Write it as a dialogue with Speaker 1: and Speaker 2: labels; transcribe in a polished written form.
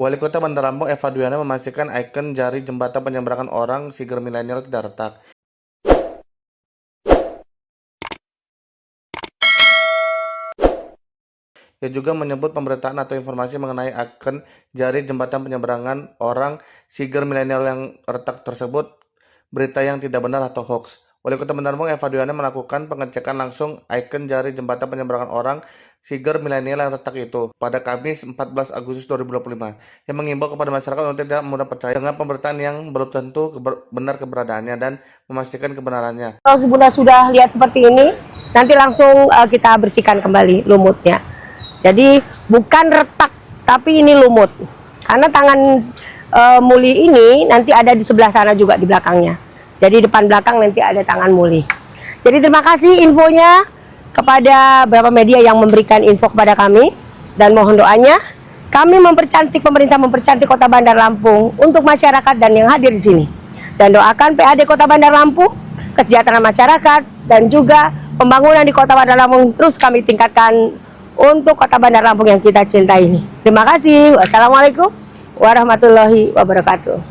Speaker 1: Wali Kota Bandar Lampung Eva Duyana memastikan ikon jari jembatan penyeberangan orang Siger Milenial tidak retak. Ia juga menyebut pemberitaan atau informasi mengenai ikon jari jembatan penyeberangan orang Siger Milenial yang retak tersebut berita yang tidak benar atau hoax. Wali Kota Bandar Lampung Eva Duyana melakukan pengecekan langsung ikon jari jembatan penyeberangan orang Siger Milenial yang retak itu pada Kamis 14 Agustus 2025 yang mengimbau kepada masyarakat untuk tidak mudah percaya dengan pemberitaan yang belum tentu benar keberadaannya dan memastikan kebenarannya.
Speaker 2: Kalau Bunda sudah lihat seperti ini, nanti langsung kita bersihkan kembali lumutnya. Jadi bukan retak, tapi ini lumut. Karena tangan muli ini nanti ada di sebelah sana juga di belakangnya. Jadi depan belakang nanti ada tangan muli. Jadi terima kasih infonya kepada beberapa media yang memberikan info kepada kami, dan mohon doanya kami pemerintah mempercantik Kota Bandar Lampung untuk masyarakat dan yang hadir di sini, dan doakan PAD Kota Bandar Lampung, kesejahteraan masyarakat dan juga pembangunan di Kota Bandar Lampung terus kami tingkatkan untuk Kota Bandar Lampung yang kita cintai ini. Terima kasih. Wassalamualaikum warahmatullahi wabarakatuh.